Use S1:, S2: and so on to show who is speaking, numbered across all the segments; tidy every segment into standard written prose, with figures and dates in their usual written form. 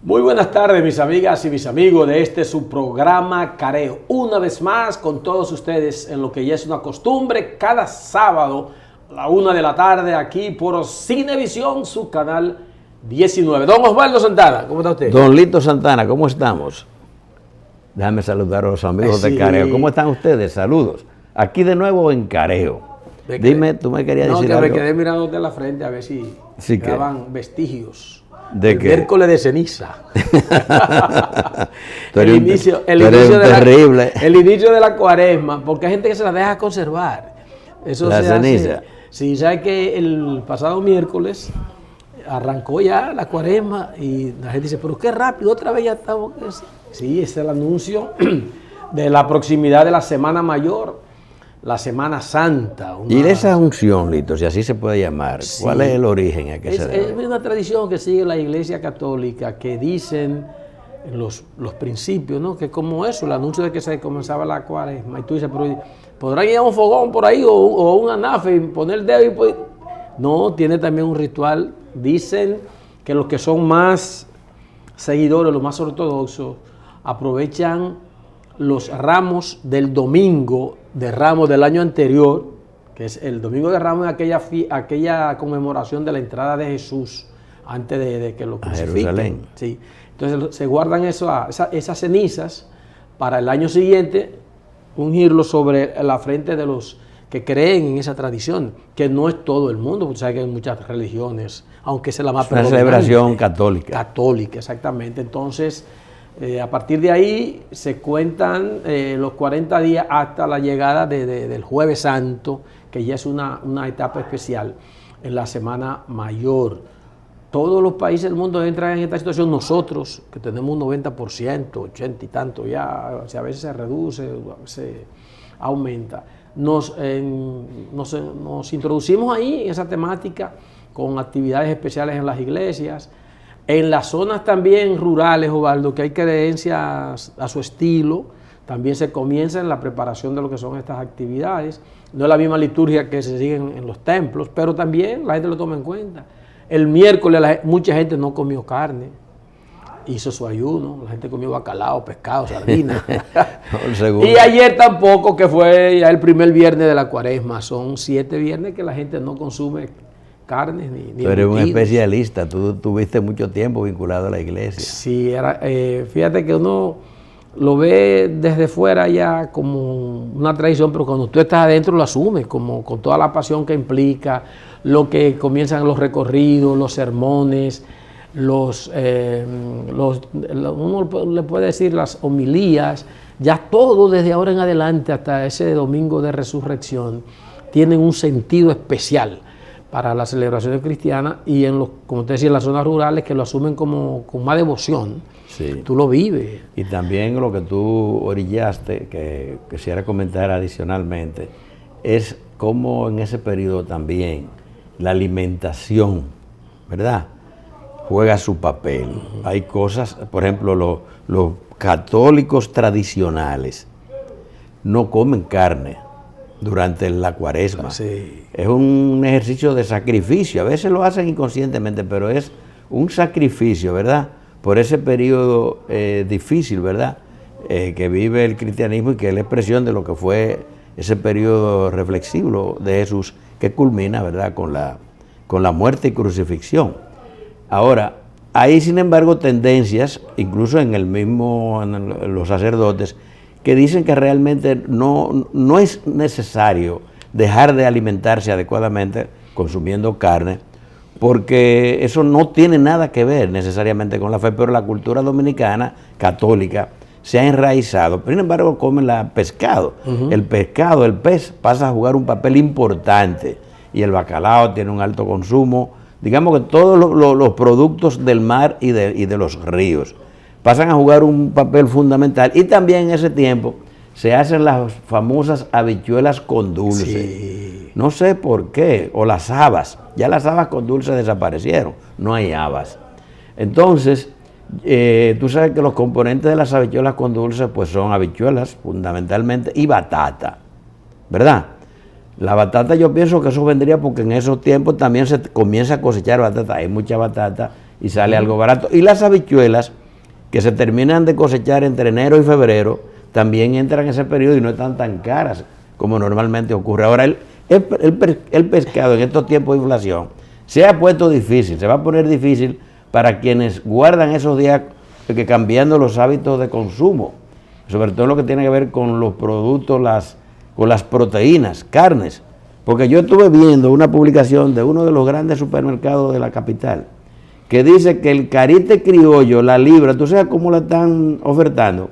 S1: Muy buenas tardes, mis amigas y mis amigos de este su programa Careo. Una vez más con todos ustedes en lo que ya es una costumbre, cada sábado a la 1 de la tarde aquí por Cinevisión, su canal 19. Don Osvaldo Santana, ¿cómo está usted?
S2: Don Lito Santana, ¿cómo estamos? Déjame saludar a los amigos de Careo. ¿Cómo están ustedes? Saludos. Aquí de nuevo en Careo.
S1: Dime,
S2: tú me querías decir
S1: algo.
S2: algo.
S1: No, que me quedé mirándote a la frente a ver si quedaban vestigios.
S2: ¿De
S1: el
S2: qué?
S1: miércoles de ceniza.
S2: el inicio
S1: de la cuaresma, porque hay gente que se la deja conservar. Eso
S2: la ceniza.
S1: Sí, sabe que el pasado miércoles arrancó ya la cuaresma y la gente dice, pero qué rápido, otra vez ya estamos. Sí, ese es el anuncio de la proximidad de la Semana Mayor, la Semana Santa.
S2: Y de esa unción, Lito, si así se puede llamar, sí. ¿Cuál es el origen a qué se debe?
S1: Es una tradición que sigue la Iglesia Católica, que dicen los principios, ¿no? Que como eso, el anuncio de que se comenzaba la cuaresma, y tú dices, pero ¿podrán ir a un fogón por ahí o un anafe y poner el dedo? Y pues... No, tiene también un ritual. Dicen que los que son más seguidores, los más ortodoxos, aprovechan los ramos del domingo de Ramos del año anterior, que es el domingo de Ramos, aquella conmemoración de la entrada de Jesús antes de que lo crucifiquen.
S2: A Jerusalén.
S1: Sí. Entonces se guardan esas cenizas para el año siguiente ungirlo sobre la frente de los que creen en esa tradición, que no es todo el mundo, porque sabe que hay muchas religiones, aunque es la más
S2: predominante. Una celebración católica.
S1: Católica, exactamente. Entonces, a partir de ahí se cuentan los 40 días hasta la llegada del Jueves Santo, que ya es una etapa especial en la Semana Mayor. Todos los países del mundo entran en esta situación. Nosotros, que tenemos un 90%, 80 y tanto ya, a veces se reduce, a veces aumenta. Nos introducimos ahí en esa temática con actividades especiales en las iglesias. En las zonas también rurales, Osvaldo, que hay creencias a su estilo, también se comienza en la preparación de lo que son estas actividades. No es la misma liturgia que se sigue en los templos, pero también la gente lo toma en cuenta. El miércoles mucha gente no comió carne, hizo su ayuno, la gente comió bacalao, pescado, sardinas. Y ayer tampoco, que fue ya el primer viernes de la cuaresma. Son 7 viernes que la gente no consume carnes ni
S2: Tú eres un especialista, tú tuviste mucho tiempo vinculado a la iglesia.
S1: Sí, fíjate que uno lo ve desde fuera ya como una tradición, pero cuando tú estás adentro lo asumes, como con toda la pasión que implica, lo que comienzan los recorridos, los sermones, uno le puede decir las homilías, ya todo desde ahora en adelante hasta ese domingo de resurrección tienen un sentido especial para las celebraciones cristianas y como te decía, en las zonas rurales que lo asumen con más devoción.
S2: Sí.
S1: Tú lo vives.
S2: Y también lo que tú orillaste, que quisiera comentar adicionalmente, es cómo en ese periodo también la alimentación, ¿verdad?, juega su papel. Hay cosas, por ejemplo, los católicos tradicionales no comen carne durante la cuaresma.
S1: Sí.
S2: Es un ejercicio de sacrificio. A veces lo hacen inconscientemente, pero es un sacrificio, ¿verdad?, por ese periodo difícil, ¿verdad?, que vive el cristianismo y que es la expresión de lo que fue ese periodo reflexivo de Jesús, que culmina, ¿verdad?, con la muerte y crucifixión. Ahora, hay sin embargo tendencias, incluso en los sacerdotes, que dicen que realmente no es necesario dejar de alimentarse adecuadamente consumiendo carne, porque eso no tiene nada que ver necesariamente con la fe, pero la cultura dominicana católica se ha enraizado. Pero sin embargo comen pescado. El pescado, el pez, pasa a jugar un papel importante y el bacalao tiene un alto consumo. Digamos que todos los productos del mar y de los ríos pasan a jugar un papel fundamental. Y también en ese tiempo se hacen las famosas habichuelas con dulce.
S1: Sí.
S2: No sé por qué. O las habas. Ya las habas con dulce desaparecieron. No hay habas. Entonces, tú sabes que los componentes de las habichuelas con dulce pues son habichuelas fundamentalmente y batata, ¿verdad? La batata, yo pienso que eso vendría porque en esos tiempos también se comienza a cosechar batata. Hay mucha batata y sale algo barato. Y las habichuelas que se terminan de cosechar entre enero y febrero, también entran en ese periodo y no están tan caras como normalmente ocurre. Ahora, el pescado en estos tiempos de inflación se ha puesto difícil, se va a poner difícil para quienes guardan esos días que cambiando los hábitos de consumo, sobre todo lo que tiene que ver con los productos, con las proteínas, carnes, porque yo estuve viendo una publicación de uno de los grandes supermercados de la capital, que dice que el carite criollo, la libra, ¿tú sabes cómo la están ofertando?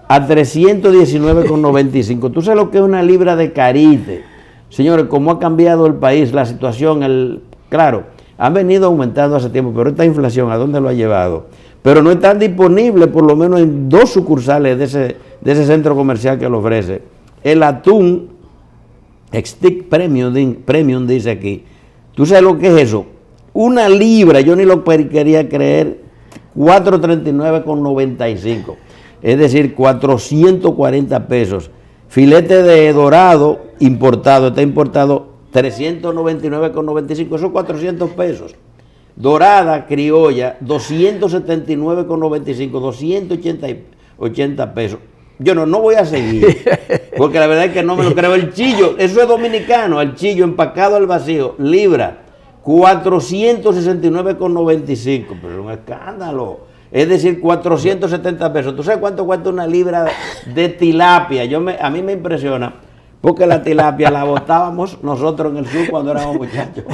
S2: A 319,95. ¿Tú sabes lo que es una libra de carite? Señores, cómo ha cambiado el país, la situación, claro, han venido aumentando hace tiempo, pero esta inflación, ¿a dónde lo ha llevado? Pero no están disponibles, por lo menos en 2 sucursales de ese centro comercial que lo ofrece. El atún Stick Premium dice aquí. ¿Tú sabes lo que es eso? Una libra, yo ni lo quería creer, 439,95. Es decir, 440 pesos. Filete de dorado importado, está importado 399,95, esos 400 pesos. Dorada criolla, 279,95, 280 pesos. Yo no voy a seguir, porque la verdad es que no me lo creo. El chillo, eso es dominicano, el chillo empacado al vacío, libra, 469,95, pero es un escándalo. Es decir, 470 pesos. ¿Tú sabes cuánto cuesta una libra de tilapia? A mí me impresiona, porque la tilapia la botábamos nosotros en el sur cuando éramos muchachos,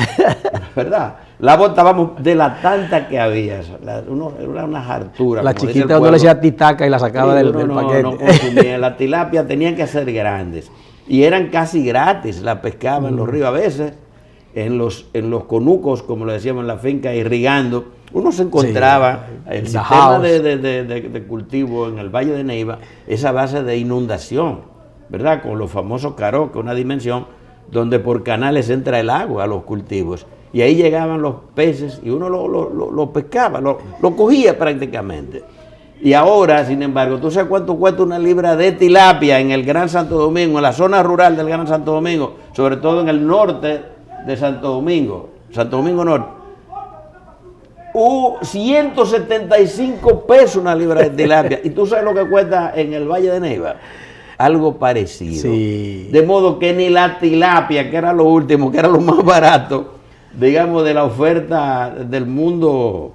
S2: ¿verdad? La botábamos de la tanta que había. Era una hartura.
S1: La chiquita uno le decía titaca y la sacaba del paquete.
S2: No consumía. La tilapia tenían que ser grandes y eran casi gratis. La pescaban en los ríos, a veces en los conucos, como le decíamos en la finca, irrigando. Uno se encontraba, el sistema de cultivo en el Valle de Neiva, esa base de inundación, ¿verdad? Con los famosos caró, que es una dimensión donde por canales entra el agua a los cultivos. Y ahí llegaban los peces y uno lo pescaba, lo cogía prácticamente. Y ahora, sin embargo, ¿tú sabes cuánto cuesta una libra de tilapia en el Gran Santo Domingo, en la zona rural del Gran Santo Domingo, sobre todo en el norte de Santo Domingo Norte? 175 pesos una libra de tilapia. ¿Y tú sabes lo que cuesta en el Valle de Neiva? Algo parecido.
S1: Sí.
S2: De modo que ni la tilapia, que era lo último, que era lo más barato, digamos, de la oferta del mundo,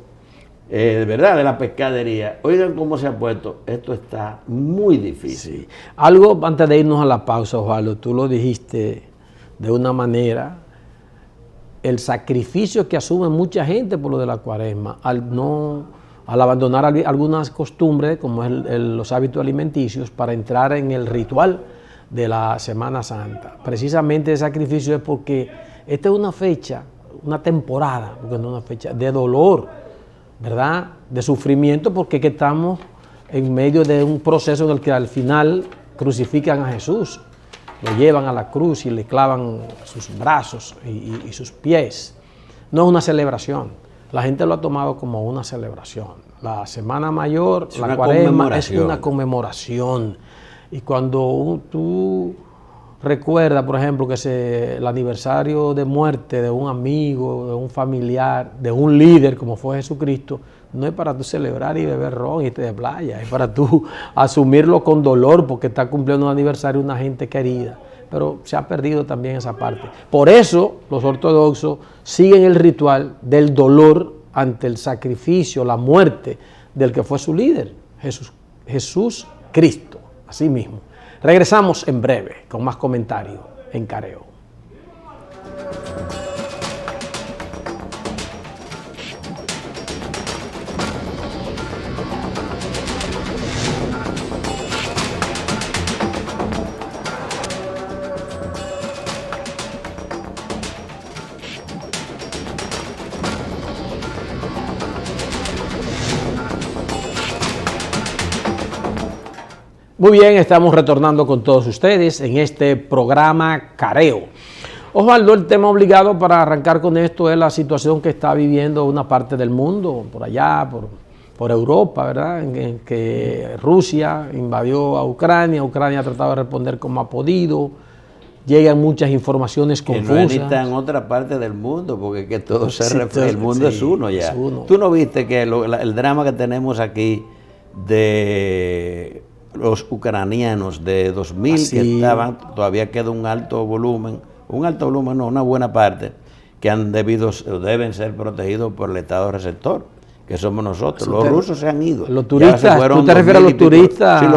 S2: ¿verdad?, de la pescadería. Oigan cómo se ha puesto. Esto está muy difícil.
S1: Sí. Algo antes de irnos a la pausa, Osvaldo, tú lo dijiste de una manera. El sacrificio que asume mucha gente por lo de la Cuaresma, al abandonar algunas costumbres, como es los hábitos alimenticios, para entrar en el ritual de la Semana Santa. Precisamente el sacrificio es porque esta es una fecha, una temporada, porque no es una fecha de dolor, ¿verdad?, de sufrimiento, porque que estamos en medio de un proceso en el que al final crucifican a Jesús. Lo llevan a la cruz y le clavan sus brazos y sus pies. No es una celebración. La gente lo ha tomado como una celebración. La Semana Mayor, la Cuaresma, es una conmemoración. Y cuando tú recuerdas, por ejemplo, que el aniversario de muerte de un amigo, de un familiar, de un líder como fue Jesucristo, no es para tú celebrar y beber ron y irte de playa, es para tú asumirlo con dolor porque está cumpliendo un aniversario de una gente querida. Pero se ha perdido también esa parte. Por eso los ortodoxos siguen el ritual del dolor ante el sacrificio, la muerte del que fue su líder, Jesús Cristo, así mismo. Regresamos en breve con más comentarios en Careo. Muy bien, estamos retornando con todos ustedes en este programa Careo. Osvaldo, el tema obligado para arrancar con esto es la situación que está viviendo una parte del mundo, por allá, por Europa, ¿verdad? En que Rusia invadió a Ucrania ha tratado de responder como ha podido, llegan muchas informaciones confusas.
S2: Que no está en otra parte del mundo, porque que todo el mundo es uno ya. Es uno. Tú no viste que el drama que tenemos aquí de los ucranianos de 2.000 que estaban, todavía queda un alto volumen no, una buena parte, que deben ser protegidos por el Estado receptor, que somos nosotros. Los rusos se han ido.
S1: Los turistas, ¿tú te refieres a los turistas?
S2: Sí,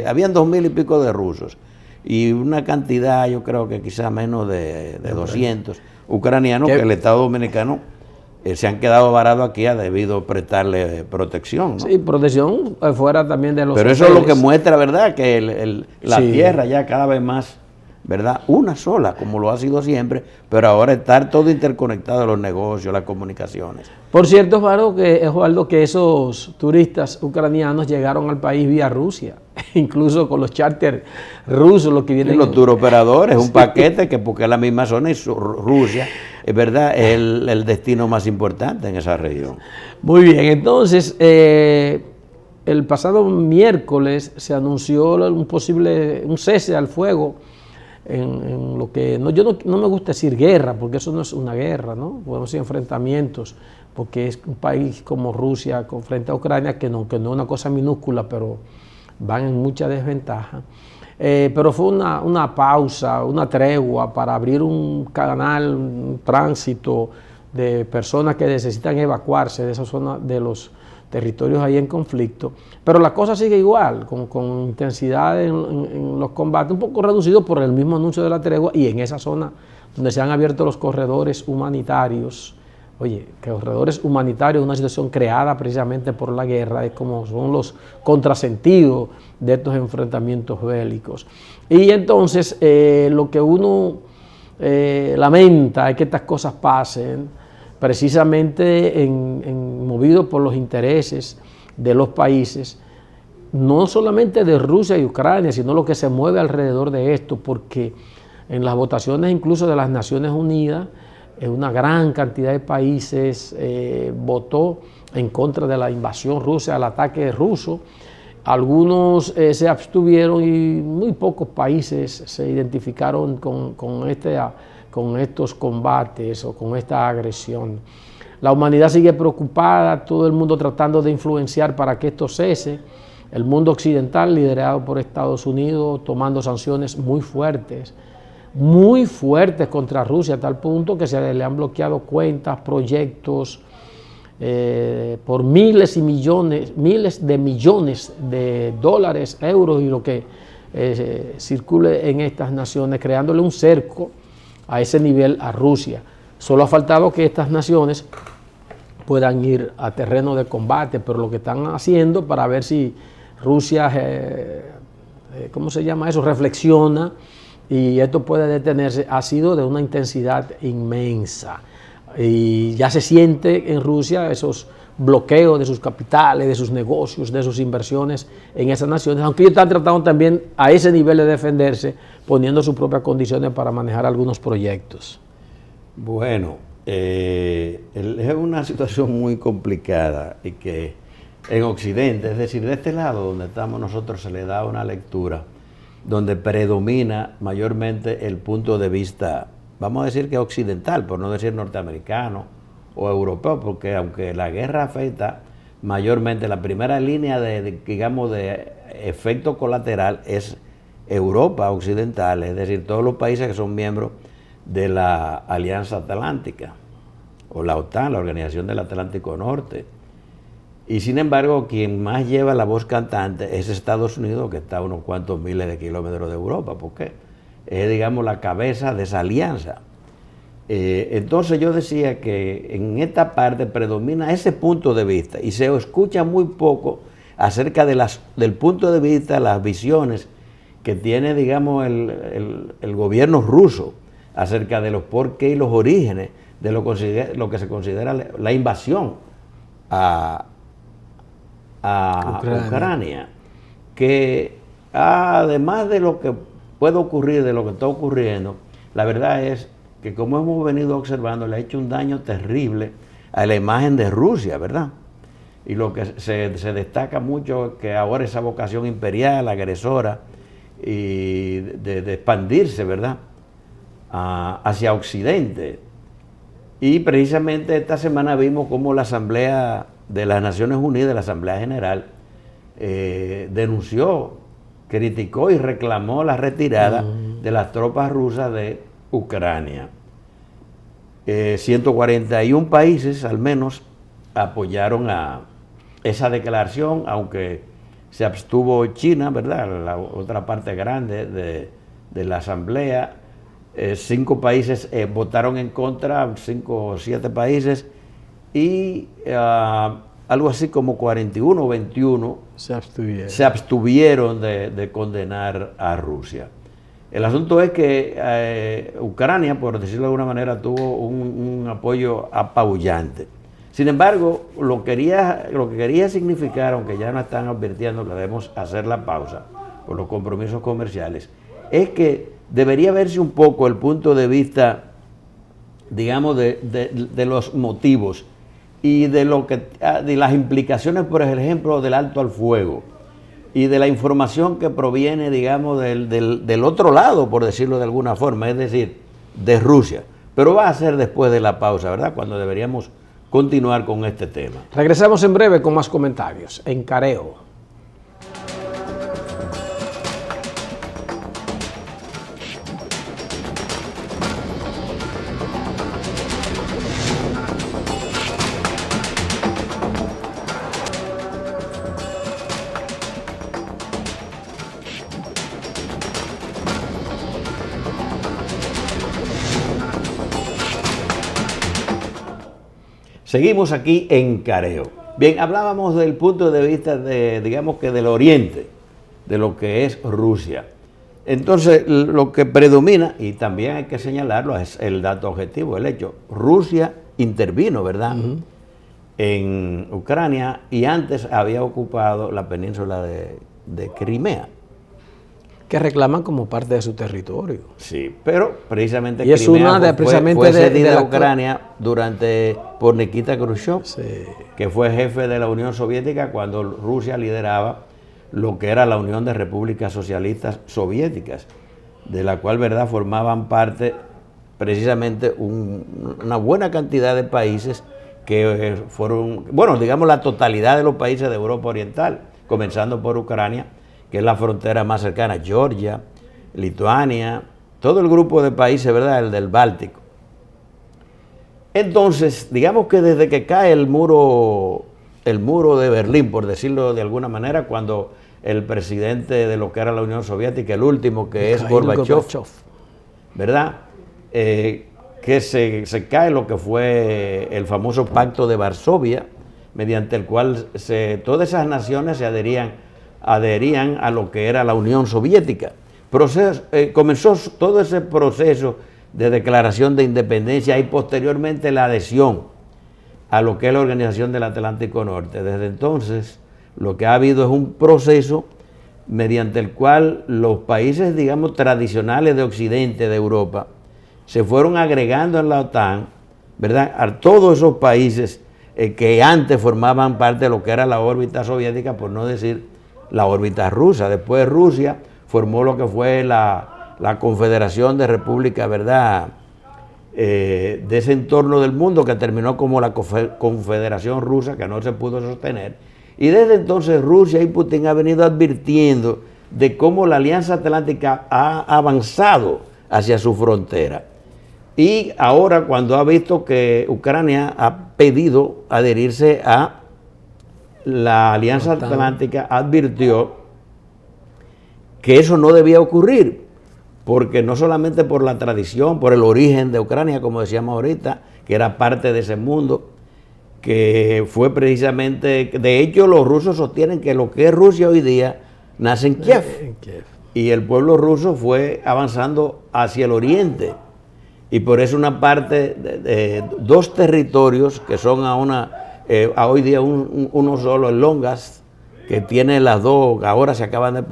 S2: habían 2.000 y pico de rusos, y una cantidad, yo creo que quizás menos de 200 ucranianos que el Estado dominicano se han quedado varados aquí, ha debido prestarle protección, ¿no?
S1: Sí, protección fuera también de los
S2: Pero eso es lo que muestra, ¿verdad?, que la tierra ya cada vez más, ¿verdad?, una sola, como lo ha sido siempre, pero ahora estar todo interconectado, los negocios, las comunicaciones.
S1: Por cierto, Osvaldo, que esos turistas ucranianos llegaron al país vía Rusia, incluso con los charters rusos, los que vienen.
S2: Y los turoperadores, un paquete que porque es la misma zona y Rusia, es verdad, es el destino más importante en esa región.
S1: Muy bien, entonces, el pasado miércoles se anunció un cese al fuego en lo que, no me gusta decir guerra, porque eso no es una guerra, ¿no? Podemos decir enfrentamientos, porque es un país como Rusia frente a Ucrania, que no es una cosa minúscula, pero van en mucha desventaja. Pero fue una pausa, una tregua para abrir un canal, un tránsito de personas que necesitan evacuarse de esa zona, de los territorios ahí en conflicto, pero la cosa sigue igual, con intensidad en los combates, un poco reducido por el mismo anuncio de la tregua, y en esa zona donde se han abierto los corredores humanitarios. Oye, corredores humanitarios, una situación creada precisamente por la guerra, es como son los contrasentidos de estos enfrentamientos bélicos. Y entonces lo que uno lamenta es que estas cosas pasen precisamente movido por los intereses de los países, no solamente de Rusia y Ucrania, sino lo que se mueve alrededor de esto, porque en las votaciones incluso de las Naciones Unidas, una gran cantidad de países votó en contra de la invasión rusa, al ataque ruso. Algunos se abstuvieron y muy pocos países se identificaron con estos combates o con esta agresión. La humanidad sigue preocupada, todo el mundo tratando de influenciar para que esto cese. El mundo occidental, liderado por Estados Unidos, tomando sanciones muy fuertes contra Rusia, a tal punto que se le han bloqueado cuentas, proyectos, por miles de millones de dólares, euros y lo que circule en estas naciones, creándole un cerco a ese nivel a Rusia. Solo ha faltado que estas naciones puedan ir a terreno de combate, pero lo que están haciendo para ver si Rusia, ¿cómo se llama eso?, reflexiona y esto puede detenerse, ha sido de una intensidad inmensa. Y ya se siente en Rusia esos bloqueos de sus capitales, de sus negocios, de sus inversiones en esas naciones, aunque ellos están tratando también a ese nivel de defenderse, poniendo sus propias condiciones para manejar algunos proyectos.
S2: Bueno, es una situación muy complicada y que en Occidente, es decir, de este lado donde estamos nosotros, se le da una lectura donde predomina mayormente el punto de vista, vamos a decir que occidental, por no decir norteamericano o europeo, porque aunque la guerra afecta mayormente, la primera línea digamos, de efecto colateral es Europa occidental, es decir, todos los países que son miembros de la Alianza Atlántica, o la OTAN, la Organización del Atlántico Norte. Y sin embargo, quien más lleva la voz cantante es Estados Unidos, que está a unos cuantos miles de kilómetros de Europa, porque es, digamos, la cabeza de esa alianza. Entonces yo decía que en esta parte predomina ese punto de vista y se escucha muy poco acerca del punto de vista, las visiones que tiene, digamos, el gobierno ruso acerca de los porqué y los orígenes de lo que se considera la invasión a Ucrania, que además de lo que puede ocurrir, de lo que está ocurriendo, la verdad es que, como hemos venido observando, le ha hecho un daño terrible a la imagen de Rusia, ¿verdad? Y lo que se destaca mucho es que ahora esa vocación imperial, agresora, y de expandirse, ¿verdad?, hacia Occidente. Y precisamente esta semana vimos cómo la Asamblea de las Naciones Unidas, la Asamblea General, denunció, criticó y reclamó la retirada de las tropas rusas de Ucrania. 141 países al menos apoyaron a esa declaración, aunque se abstuvo China, ¿verdad?, la otra parte grande de la asamblea. 5 países votaron en contra, 5 o 7 países, y algo así como 41 o 21 se abstuvieron de condenar a Rusia. El asunto es que Ucrania, por decirlo de alguna manera, tuvo un apoyo apabullante. Sin embargo, lo que quería significar, aunque ya nos están advirtiendo que debemos hacer la pausa por los compromisos comerciales, es que debería verse un poco el punto de vista, digamos, de los motivos y de las implicaciones, por ejemplo, del alto al fuego y de la información que proviene, digamos, del otro lado, por decirlo de alguna forma, es decir, de Rusia. Pero va a ser después de la pausa, ¿verdad?, cuando deberíamos continuar con este tema.
S1: Regresamos en breve con más comentarios en Careo.
S2: Seguimos aquí en Careo. Bien, hablábamos del punto de vista digamos que del oriente, de lo que es Rusia. Entonces, lo que predomina, y también hay que señalarlo, es el dato objetivo, el hecho. Rusia intervino, ¿verdad?, en Ucrania, y antes había ocupado la península de Crimea.
S1: Que reclaman como parte de su territorio.
S2: Sí, pero precisamente
S1: y es
S2: Crimea
S1: una
S2: fue cedida a Ucrania por Nikita Khrushchev,
S1: sí,
S2: que fue jefe de la Unión Soviética cuando Rusia lideraba lo que era la Unión de Repúblicas Socialistas Soviéticas, de la cual, ¿verdad?, formaban parte precisamente una buena cantidad de países que fueron, bueno, digamos la totalidad de los países de Europa Oriental, comenzando por Ucrania, que es la frontera más cercana, Georgia, Lituania, todo el grupo de países, ¿verdad?, el del Báltico. Entonces, digamos que desde que cae el muro de Berlín, por decirlo de alguna manera, cuando el presidente de lo que era la Unión Soviética, el último, que es Gorbachev, ¿verdad?, que se cae lo que fue el famoso Pacto de Varsovia, mediante el cual todas esas naciones se adherían a lo que era la Unión Soviética. Comenzó todo ese proceso de declaración de independencia y posteriormente la adhesión a lo que es la Organización del Atlántico Norte. Desde entonces, lo que ha habido es un proceso mediante el cual los países, digamos, tradicionales de Occidente, de Europa, se fueron agregando en la OTAN, ¿verdad?, a todos esos países que antes formaban parte de lo que era la órbita soviética, por no decir la órbita rusa. Después Rusia formó lo que fue la Confederación de Repúblicas, ¿verdad?, de ese entorno del mundo, que terminó como la Confederación Rusa, que no se pudo sostener. Y desde entonces Rusia y Putin han venido advirtiendo de cómo la Alianza Atlántica ha avanzado hacia su frontera. Y ahora, cuando ha visto que Ucrania ha pedido adherirse a la Alianza Atlántica, advirtió que eso no debía ocurrir, porque no solamente por la tradición, por el origen de Ucrania, como decíamos ahorita, que era parte de ese mundo, que fue precisamente, de hecho los rusos sostienen que lo que es Rusia hoy día nace en Kiev, y el pueblo ruso fue avanzando hacia el oriente, y por eso una parte de dos territorios que son a hoy día uno solo, el Donbass, que tiene las dos, ahora se acaban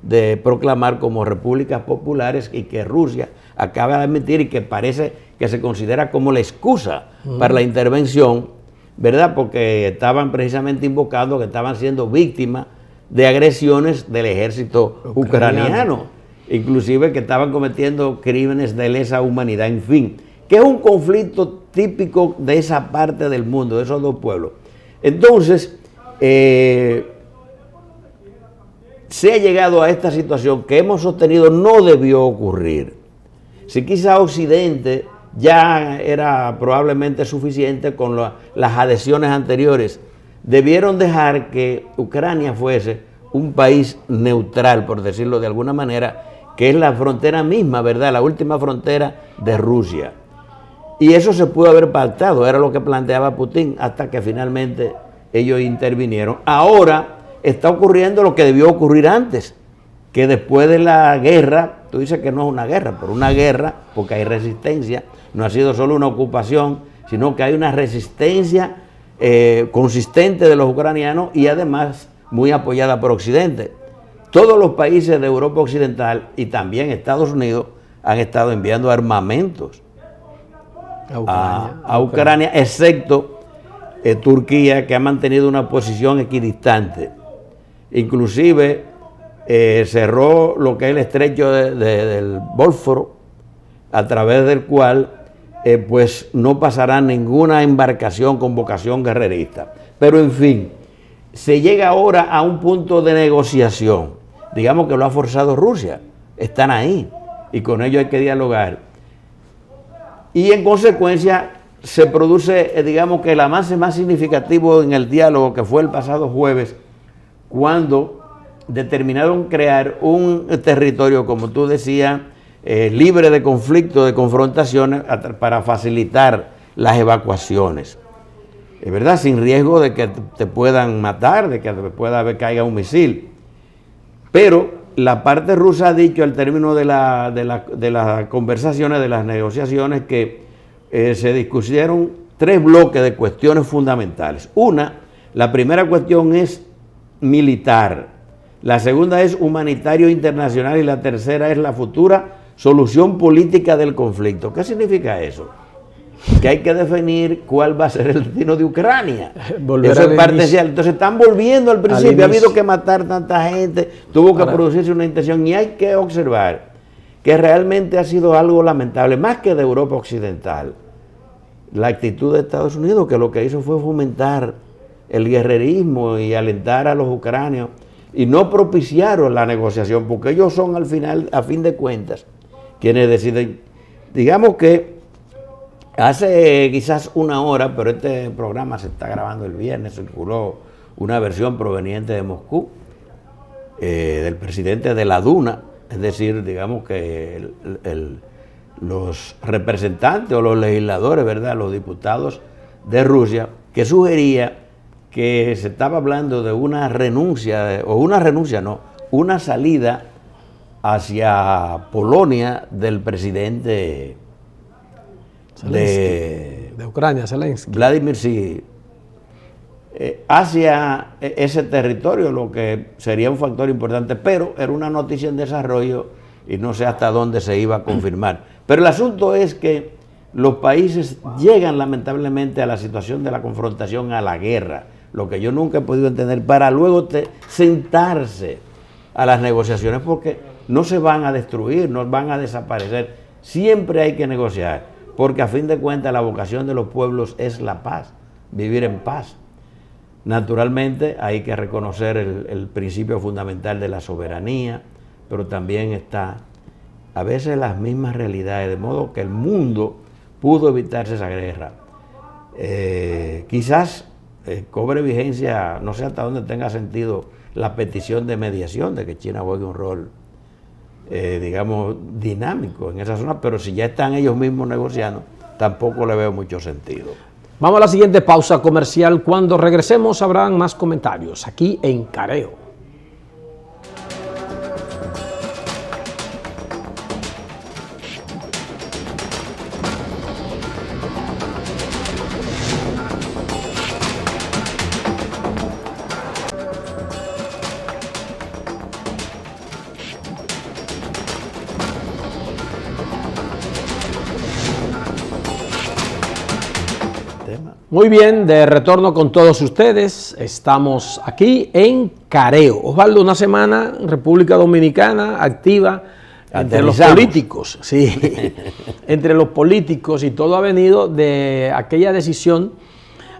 S2: de proclamar como repúblicas populares, y que Rusia acaba de admitir, y que parece que se considera como la excusa para la intervención, ¿verdad?, porque estaban precisamente invocando que estaban siendo víctimas de agresiones del ejército ucraniano, inclusive que estaban cometiendo crímenes de lesa humanidad, en fin, que es un conflicto típico de esa parte del mundo, de esos dos pueblos. Entonces, se ha llegado a esta situación que hemos sostenido no debió ocurrir. Si quizá Occidente ya era probablemente suficiente con las adhesiones anteriores, debieron dejar que Ucrania fuese un país neutral, por decirlo de alguna manera, que es la frontera misma, ¿verdad? La última frontera de Rusia. Y eso se pudo haber pactado, era lo que planteaba Putin, hasta que finalmente ellos intervinieron. Ahora está ocurriendo lo que debió ocurrir antes, que después de la guerra, tú dices que no es una guerra, pero una guerra, porque hay resistencia, no ha sido solo una ocupación, sino que hay una resistencia consistente de los ucranianos y además muy apoyada por Occidente. Todos los países de Europa Occidental y también Estados Unidos han estado enviando armamentos a Ucrania, excepto Turquía, que ha mantenido una posición equidistante. Inclusive cerró lo que es el estrecho del Bósforo, a través del cual pues no pasará ninguna embarcación con vocación guerrerista. Pero en fin, se llega ahora a un punto de negociación. Digamos que lo ha forzado Rusia, están ahí y con ello hay que dialogar. Y en consecuencia se produce, digamos que el avance más significativo en el diálogo, que fue el pasado jueves, cuando determinaron crear un territorio, como tú decías, libre de conflicto, de confrontaciones, para facilitar las evacuaciones. Es verdad, sin riesgo de que te puedan matar, de que caiga un misil. Pero la parte rusa ha dicho al término de las conversaciones, de las negociaciones, que se discutieron 3 bloques de cuestiones fundamentales. La primera cuestión es militar, la segunda es humanitario internacional y la tercera es la futura solución política del conflicto. ¿Qué significa eso? Que hay que definir cuál va a ser el destino de Ucrania. Eso es parte esencial. Entonces están volviendo al principio. Ha habido que matar tanta gente, tuvo que producirse una intención, y hay que observar que realmente ha sido algo lamentable, más que de Europa Occidental, la actitud de Estados Unidos, que lo que hizo fue fomentar el guerrerismo y alentar a los ucranios, y no propiciaron la negociación, porque ellos son al final, a fin de cuentas, quienes deciden. Digamos que hace quizás una hora, pero este programa se está grabando el viernes, circuló una versión proveniente de Moscú, del presidente de la Duma, es decir, digamos que los representantes o los legisladores, ¿verdad?, los diputados de Rusia, que sugería que se estaba hablando de una una salida hacia Polonia del presidente de
S1: Ucrania, Zelensky.
S2: Vladimir, sí, hacia ese territorio, lo que sería un factor importante, pero era una noticia en desarrollo y no sé hasta dónde se iba a confirmar. Pero el asunto es que los países llegan lamentablemente a la situación de la confrontación, a la guerra, lo que yo nunca he podido entender, para luego sentarse a las negociaciones, porque no se van a destruir, no van a desaparecer. Siempre hay que negociar, porque a fin de cuentas la vocación de los pueblos es la paz, vivir en paz. Naturalmente hay que reconocer el principio fundamental de la soberanía, pero también está a veces las mismas realidades, de modo que el mundo pudo evitarse esa guerra. Quizás cobre vigencia, no sé hasta dónde tenga sentido la petición de mediación, de que China juegue un rol, digamos, dinámico en esa zona, pero si ya están ellos mismos negociando, tampoco le veo mucho sentido.
S1: Vamos a la siguiente pausa comercial. Cuando regresemos habrán más comentarios aquí en Careo. Muy bien, de retorno con todos ustedes, estamos aquí en Careo. Osvaldo, una semana en República Dominicana activa entre los políticos, sí, entre los políticos, y todo ha venido de aquella decisión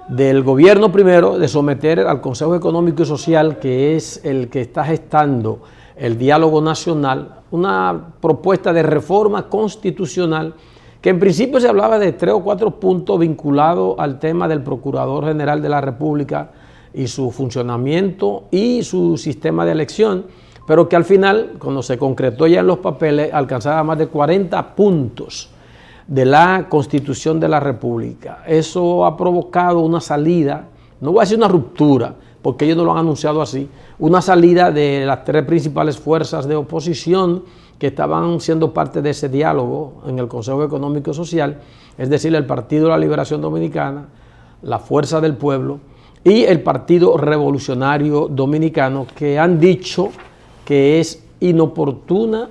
S1: del gobierno primero de someter al Consejo Económico y Social, que es el que está gestando el diálogo nacional, una propuesta de reforma constitucional que en principio se hablaba de 3 o 4 puntos vinculados al tema del Procurador General de la República y su funcionamiento y su sistema de elección, pero que al final, cuando se concretó ya en los papeles, alcanzaba más de 40 puntos de la Constitución de la República. Eso ha provocado una salida, no voy a decir una ruptura, porque ellos no lo han anunciado así, una salida de las 3 principales fuerzas de oposición que estaban siendo parte de ese diálogo en el Consejo Económico y Social, es decir, el Partido de la Liberación Dominicana, la Fuerza del Pueblo y el Partido Revolucionario Dominicano, que han dicho que es inoportuna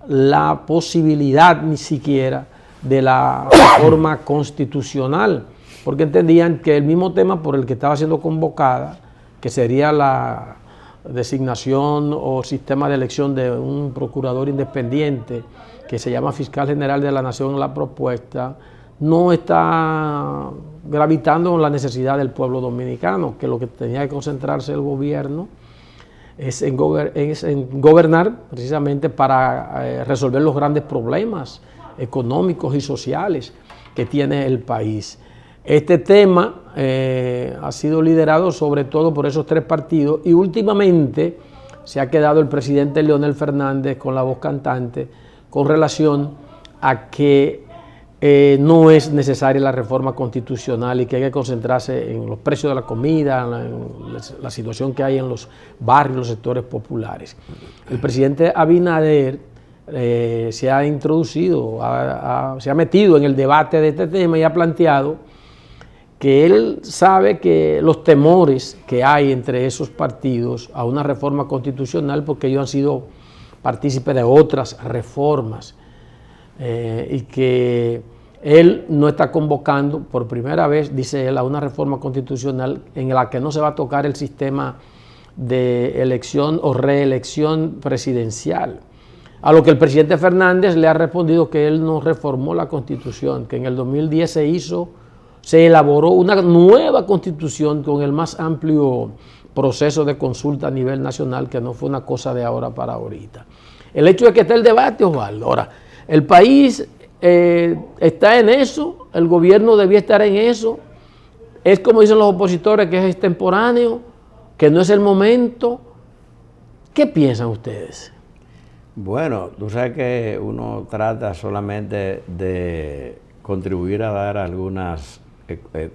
S1: la posibilidad ni siquiera de la reforma constitucional, porque entendían que el mismo tema por el que estaba siendo convocada, que sería la designación o sistema de elección de un procurador independiente que se llama Fiscal General de la Nación en la propuesta, no está gravitando en la necesidad del pueblo dominicano, que lo que tenía que concentrarse el gobierno es en gobernar precisamente para resolver los grandes problemas económicos y sociales que tiene el país. Este tema ha sido liderado sobre todo por esos 3 partidos y últimamente se ha quedado el presidente Leonel Fernández con la voz cantante con relación a que no es necesaria la reforma constitucional y que hay que concentrarse en los precios de la comida, en la situación que hay en los barrios, los sectores populares. El presidente Abinader se ha introducido, se ha metido en el debate de este tema y ha planteado que él sabe que los temores que hay entre esos partidos a una reforma constitucional, porque ellos han sido partícipes de otras reformas, y que él no está convocando por primera vez, dice él, a una reforma constitucional en la que no se va a tocar el sistema de elección o reelección presidencial. A lo que el presidente Fernández le ha respondido que él no reformó la Constitución, que en el 2010 se elaboró una nueva Constitución con el más amplio proceso de consulta a nivel nacional, que no fue una cosa de ahora para ahorita. El hecho de que esté el debate, Osvaldo, ahora, el país está en eso, el gobierno debía estar en eso, es como dicen los opositores, que es extemporáneo, que no es el momento. ¿Qué piensan ustedes?
S2: Bueno, tú sabes que uno trata solamente de contribuir a dar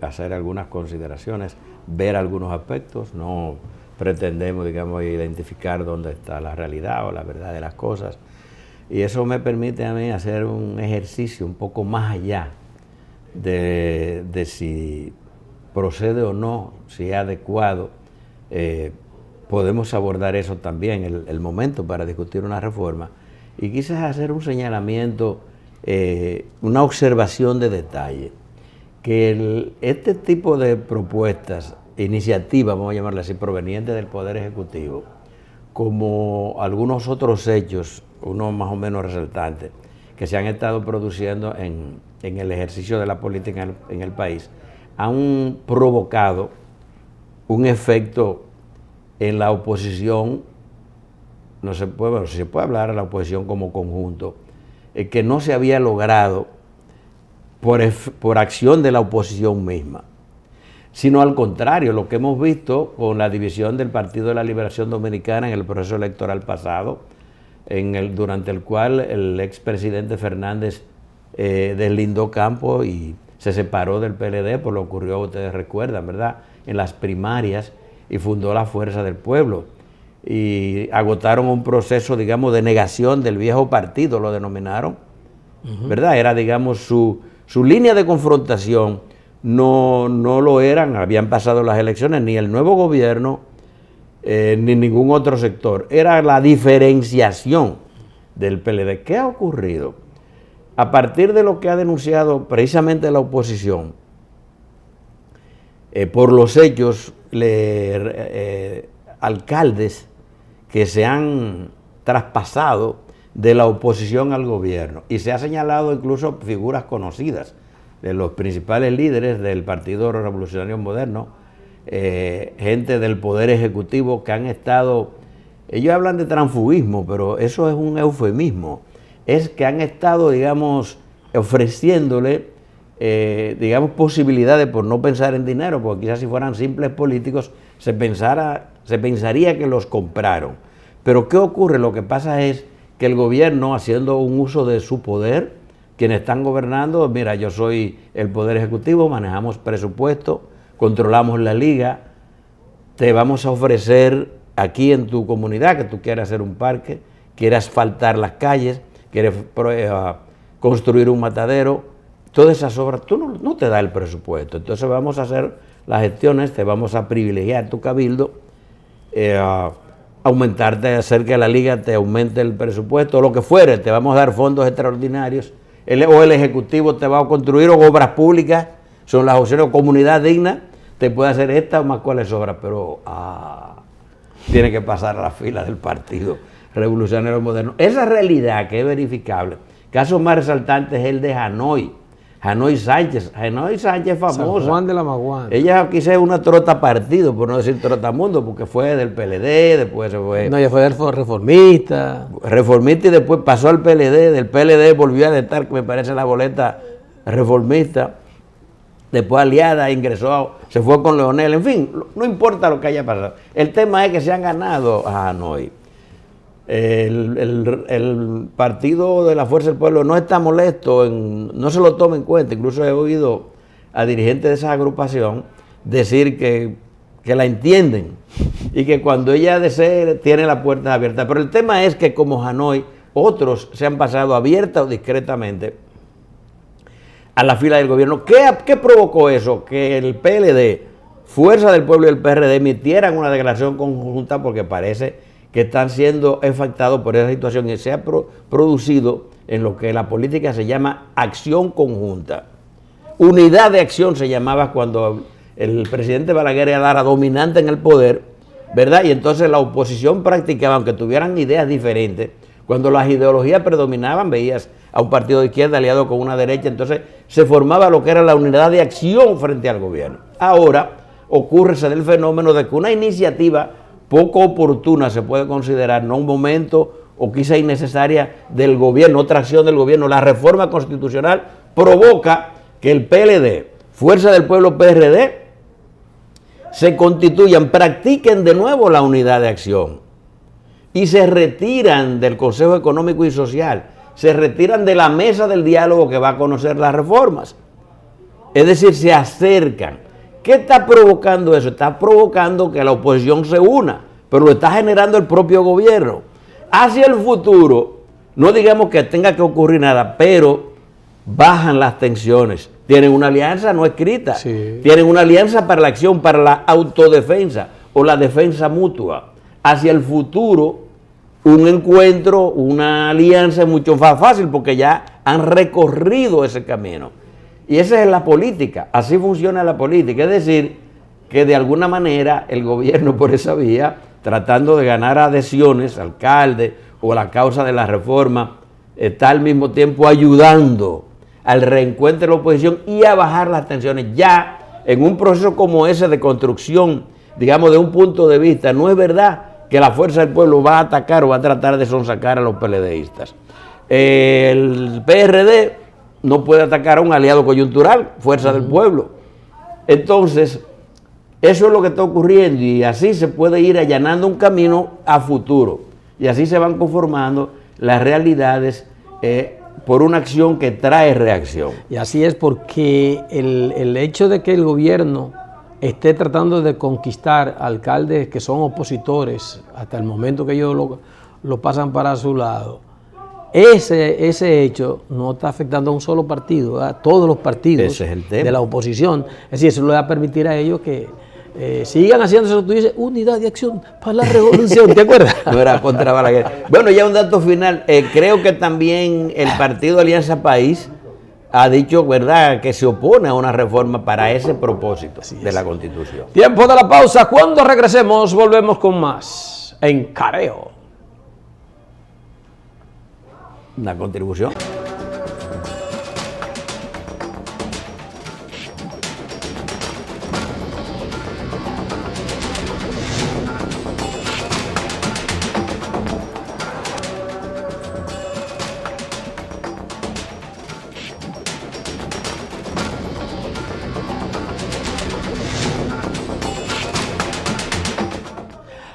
S2: hacer algunas consideraciones, ver algunos aspectos, no pretendemos, digamos, identificar dónde está la realidad o la verdad de las cosas. Y eso me permite a mí hacer un ejercicio un poco más allá de si procede o no, si es adecuado. Podemos abordar eso también, el momento para discutir una reforma, y quizás hacer un señalamiento, una observación de detalle, que este tipo de propuestas, iniciativas, vamos a llamarlas así, provenientes del Poder Ejecutivo, como algunos otros hechos, uno más o menos resaltantes, que se han estado produciendo en el ejercicio de la política en el país, han provocado un efecto en la oposición. No se puede, bueno, si se puede hablar de la oposición como conjunto, que no se había logrado por acción de la oposición misma, sino al contrario, lo que hemos visto con la división del Partido de la Liberación Dominicana en el proceso electoral pasado, durante el cual el expresidente Fernández deslindó campo y se separó del PLD, por lo que ocurrió, ustedes recuerdan, ¿verdad?, en las primarias, y fundó la Fuerza del Pueblo. Y agotaron un proceso, digamos, de negación del viejo partido, lo denominaron, ¿verdad? Era, digamos, su línea de confrontación. No lo eran, habían pasado las elecciones, ni el nuevo gobierno, ni ningún otro sector. Era la diferenciación del PLD. ¿Qué ha ocurrido? A partir de lo que ha denunciado precisamente la oposición, por los hechos, alcaldes que se han traspasado de la oposición al gobierno, y se ha señalado incluso figuras conocidas de los principales líderes del Partido Revolucionario Moderno, gente del Poder Ejecutivo que han estado, ellos hablan de transfugismo, pero eso es un eufemismo, es que han estado, digamos, ofreciéndole, digamos, posibilidades por no pensar en dinero, porque quizás si fueran simples políticos se pensaría que los compraron. Pero ¿qué ocurre? Lo que pasa es que el gobierno, haciendo un uso de su poder, quienes están gobernando, mira, yo soy el Poder Ejecutivo, manejamos presupuesto, controlamos la liga, te vamos a ofrecer aquí en tu comunidad que tú quieras hacer un parque, quieras asfaltar las calles, quieres construir un matadero, todas esas obras, tú no te da el presupuesto, entonces vamos a hacer las gestiones, te vamos a privilegiar tu cabildo, aumentarte, hacer que la liga te aumente el presupuesto, o lo que fuere, te vamos a dar fondos extraordinarios, o el Ejecutivo te va a construir obras públicas, son las opciones, o comunidad digna, te puede hacer esta o más cuáles obras, pero tiene que pasar a la fila del Partido Revolucionario Moderno. Esa realidad que es verificable, caso más resaltante es el de Hanoi Sánchez es famosa.
S1: San Juan de la Maguana.
S2: Ella quizás es una trota partido, por no decir trotamundo, porque fue del PLD, después se fue...
S1: No, ella fue reformista.
S2: Reformista y después pasó al PLD, del PLD volvió a estar, que me parece, la boleta reformista, después aliada, ingresó, se fue con Leonel, en fin, no importa lo que haya pasado. El tema es que se han ganado a Hanoi. El Partido de la Fuerza del Pueblo no está molesto, no se lo toma en cuenta. Incluso he oído a dirigentes de esa agrupación decir que la entienden y que cuando ella desee tiene las puertas abiertas. Pero el tema es que como Hanoi, otros se han pasado abierta o discretamente a la fila del gobierno. ¿Qué provocó eso? Que el PLD, Fuerza del Pueblo y el PRD emitieran una declaración conjunta porque parece que están siendo afectados por esa situación y se ha producido en lo que la política se llama acción conjunta. Unidad de acción se llamaba cuando el presidente Balaguer era dominante en el poder, ¿verdad? Y entonces la oposición practicaba, aunque tuvieran ideas diferentes, cuando las ideologías predominaban, veías a un partido de izquierda aliado con una derecha, entonces se formaba lo que era la unidad de acción frente al gobierno. Ahora ocurre el fenómeno de que una iniciativa poco oportuna se puede considerar, no un momento o quizá innecesaria del gobierno, otra acción del gobierno, la reforma constitucional provoca que el PLD, Fuerza del Pueblo, PRD, se constituyan, practiquen de nuevo la unidad de acción y se retiran del Consejo Económico y Social, se retiran de la mesa del diálogo que va a conocer las reformas. Es decir, se acercan. ¿Qué está provocando eso? Está provocando que la oposición se una, pero lo está generando el propio gobierno. Hacia el futuro, no digamos que tenga que ocurrir nada, pero bajan las tensiones. Tienen una alianza no escrita, sí. Tienen una alianza para la acción, para la autodefensa o la defensa mutua. Hacia el futuro, un encuentro, una alianza es mucho más fácil porque ya han recorrido ese camino. Y esa es la política, así funciona la política, es decir, que de alguna manera el gobierno por esa vía, tratando de ganar adhesiones, alcalde o a la causa de la reforma, está al mismo tiempo ayudando al reencuentro de la oposición y a bajar las tensiones. Ya en un proceso como ese de construcción, digamos, de un punto de vista, no es verdad que la Fuerza del Pueblo va a atacar o va a tratar de sonsacar a los PLDistas. El PRD no puede atacar a un aliado coyuntural, Fuerza del Pueblo. Entonces, eso es lo que está ocurriendo y así se puede ir allanando un camino a futuro. Y así se van conformando las realidades por una acción que trae reacción.
S1: Y así es porque el hecho de que el gobierno esté tratando de conquistar alcaldes que son opositores hasta el momento que ellos lo pasan para su lado, ese hecho no está afectando a un solo partido, a todos los partidos.
S2: Ese es el tema.
S1: De la oposición. Es decir, eso le va a permitir a ellos que sigan haciendo eso. Tú dices, unidad de acción para la revolución, ¿te acuerdas?
S2: No era contra Balaguer. Bueno, ya un dato final. Creo que también el partido Alianza País ha dicho, ¿verdad?, que se opone a una reforma para ese propósito de la Constitución.
S1: Tiempo de la pausa. Cuando regresemos, volvemos con más en Careo.
S2: Una contribución.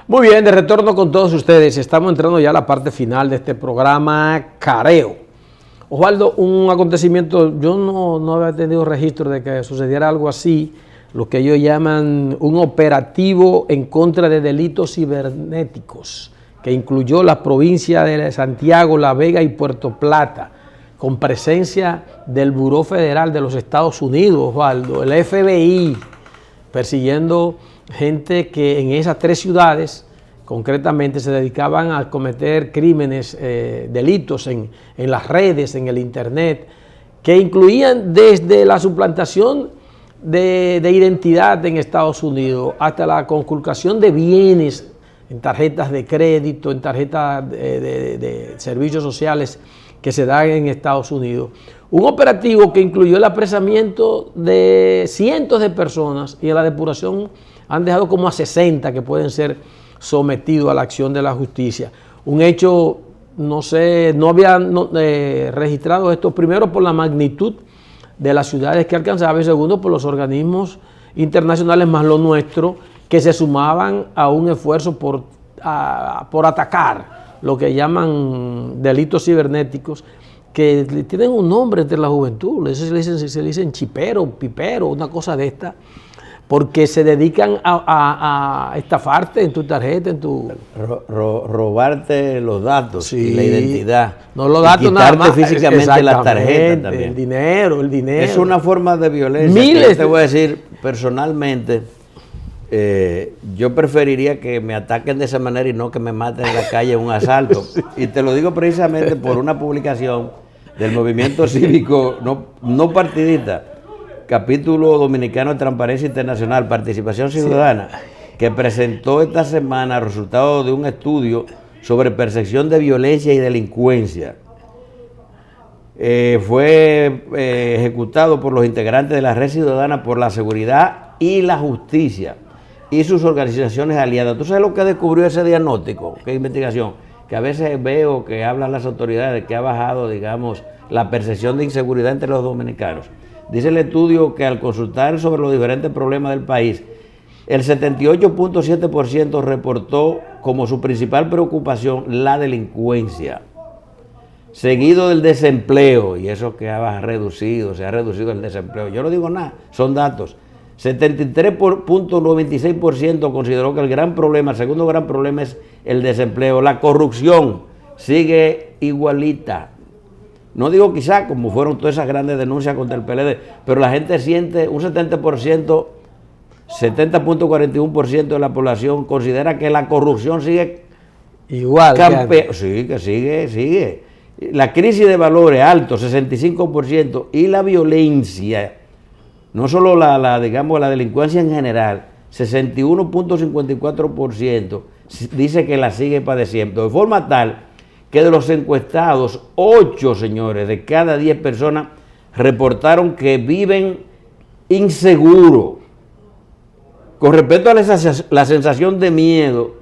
S1: Muy bien, de retorno con todos ustedes. Estamos entrando ya a la parte final de este programa Careo. Osvaldo, un acontecimiento, yo no había tenido registro de que sucediera algo así, lo que ellos llaman un operativo en contra de delitos cibernéticos, que incluyó las provincias de Santiago, La Vega y Puerto Plata, con presencia del Buró Federal de los Estados Unidos, Osvaldo, el FBI, persiguiendo gente que en esas 3 ciudades concretamente se dedicaban a cometer crímenes, delitos en las redes, en el internet, que incluían desde la suplantación de identidad en Estados Unidos hasta la conculcación de bienes en tarjetas de crédito, en tarjetas de servicios sociales que se dan en Estados Unidos. Un operativo que incluyó el apresamiento de cientos de personas y en la depuración han dejado como a 60 que pueden ser sometidos a la acción de la justicia. Un hecho, no sé, no habían registrado esto, primero por la magnitud de las ciudades que alcanzaba y segundo por los organismos internacionales más lo nuestro, que se sumaban a un esfuerzo por atacar lo que llaman delitos cibernéticos, que tienen un nombre entre la juventud, se le dicen chipero, pipero, una cosa de esta, porque se dedican a estafarte en tu tarjeta, en tu...
S2: Robarte los datos,
S1: sí,
S2: y la identidad.
S1: No los datos nada más.
S2: Físicamente la tarjeta también.
S1: El dinero.
S2: Es una forma de violencia.
S1: Miles.
S2: Te voy a decir, personalmente, yo preferiría que me ataquen de esa manera y no que me maten en la calle en un asalto. Sí. Y te lo digo precisamente por una publicación del movimiento cívico no partidista, capítulo dominicano de Transparencia Internacional, Participación Ciudadana, que presentó esta semana resultados de un estudio sobre percepción de violencia y delincuencia. Fue ejecutado por los integrantes de la Red Ciudadana por la Seguridad y la Justicia y sus organizaciones aliadas. ¿Tú sabes lo que descubrió ese diagnóstico? ¿Qué investigación? Que a veces veo que hablan las autoridades que ha bajado, digamos, la percepción de inseguridad entre los dominicanos. Dice el estudio que al consultar sobre los diferentes problemas del país, el 78.7% reportó como su principal preocupación la delincuencia, seguido del desempleo, y eso que se ha reducido el desempleo. Yo no digo nada, son datos. 73.96% consideró que el segundo gran problema es el desempleo. La corrupción sigue igualita. No digo quizá como fueron todas esas grandes denuncias contra el PLD, pero la gente siente un 70.41% de la población considera que la corrupción sigue
S1: igual.
S2: Sí, que sigue. La crisis de valores alto, 65%, y la violencia, no solo la delincuencia en general, 61.54%, dice que la sigue padeciendo, de forma tal que de los encuestados, 8, señores, de cada 10 personas reportaron que viven inseguros. Con respecto a la sensación de miedo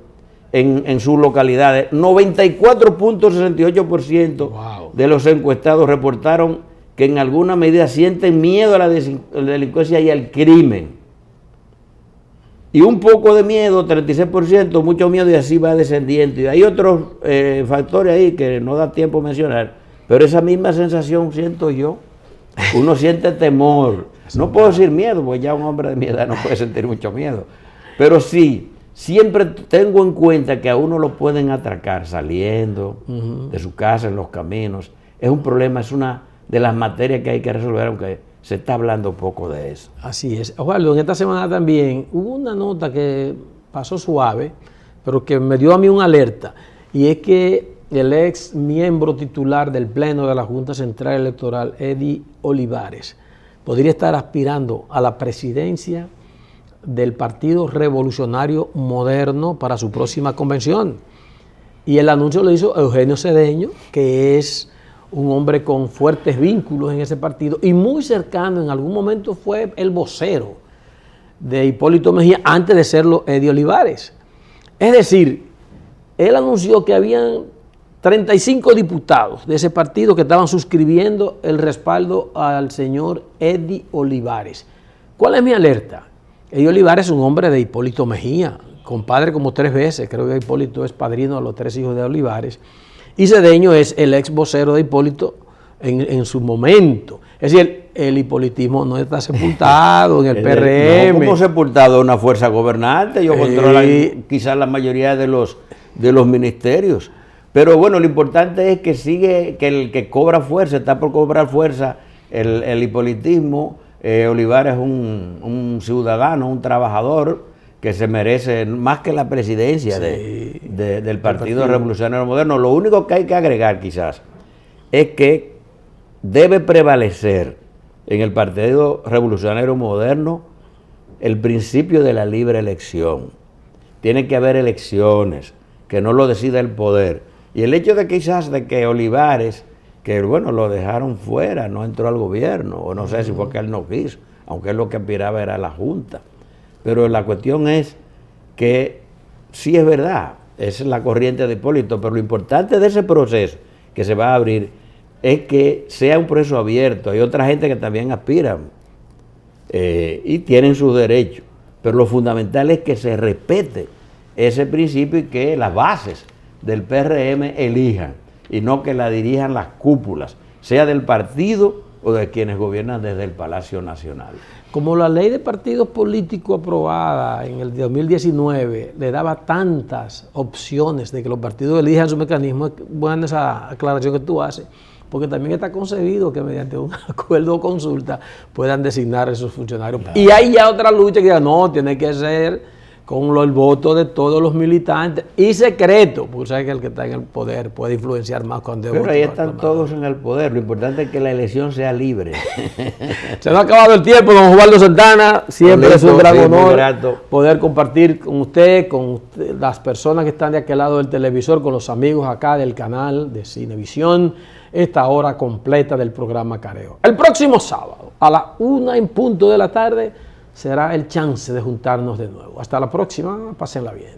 S2: en sus localidades, 94.68% de los encuestados reportaron que en alguna medida sienten miedo a la delincuencia y al crimen. Y un poco de miedo, 36%, mucho miedo, y así va descendiendo. Y hay otros factores ahí que no da tiempo a mencionar, pero esa misma sensación siento yo. Uno siente temor. No puedo decir miedo, porque ya un hombre de mi edad no puede sentir mucho miedo. Pero sí, siempre tengo en cuenta que a uno lo pueden atracar saliendo de su casa, en los caminos. Es un problema, es una de las materias que hay que resolver, aunque se está hablando poco de eso.
S1: Así es. Osvaldo, en esta semana también hubo una nota que pasó suave, pero que me dio a mí una alerta, y es que el ex miembro titular del Pleno de la Junta Central Electoral, Eddie Olivares, podría estar aspirando a la presidencia del Partido Revolucionario Moderno para su próxima convención. Y el anuncio lo hizo Eugenio Cedeño, que es un hombre con fuertes vínculos en ese partido y muy cercano, en algún momento fue el vocero de Hipólito Mejía antes de serlo Eddie Olivares. Es decir, él anunció que habían 35 diputados de ese partido que estaban suscribiendo el respaldo al señor Eddie Olivares. ¿Cuál es mi alerta? Eddie Olivares es un hombre de Hipólito Mejía, compadre como 3 veces, creo que Hipólito es padrino de los 3 hijos de Olivares, y Cedeño es el ex vocero de Hipólito en su momento. Es decir, el hipolitismo no está sepultado en el PRM.
S2: No como sepultado una fuerza gobernante, ellos controlan quizás la mayoría de los ministerios. Pero bueno, lo importante es que sigue, que el que cobra fuerza, está por cobrar fuerza el hipolitismo. Olivares es un ciudadano, un trabajador que se merece más que la presidencia del Partido Revolucionario Moderno. Lo único que hay que agregar quizás es que debe prevalecer en el Partido Revolucionario Moderno el principio de la libre elección. Tiene que haber elecciones, que no lo decida el poder. Y el hecho de quizás de que Olivares, que bueno, lo dejaron fuera, no entró al gobierno, o no sé si fue que él no quiso, aunque él lo que aspiraba era la Junta. Pero la cuestión es que sí es verdad, esa es la corriente de Hipólito, pero lo importante de ese proceso que se va a abrir es que sea un proceso abierto. Hay otra gente que también aspiran y tienen sus derechos, pero lo fundamental es que se respete ese principio y que las bases del PRM elijan y no que la dirijan las cúpulas, sea del partido o de quienes gobiernan desde el Palacio Nacional.
S1: Como la ley de partidos políticos aprobada en el 2019 le daba tantas opciones de que los partidos elijan su mecanismo, es buena esa aclaración que tú haces, porque también está concebido que mediante un acuerdo o consulta puedan designar a esos funcionarios. Claro. Y hay ya otra lucha que diga, no, tiene que ser con el voto de todos los militantes y secreto, porque sabes que el que está en el poder puede influenciar más cuando
S2: pero ahí están todos en el poder, lo importante es que la elección sea libre.
S1: Se nos ha acabado el tiempo, don Osvaldo Santana, siempre es un gran honor poder compartir con usted, las personas que están de aquel lado del televisor, con los amigos acá del canal de Cinevisión, esta hora completa del programa Careo. El próximo sábado, a la 1 en punto de la tarde, será el chance de juntarnos de nuevo. Hasta la próxima, pásenla bien.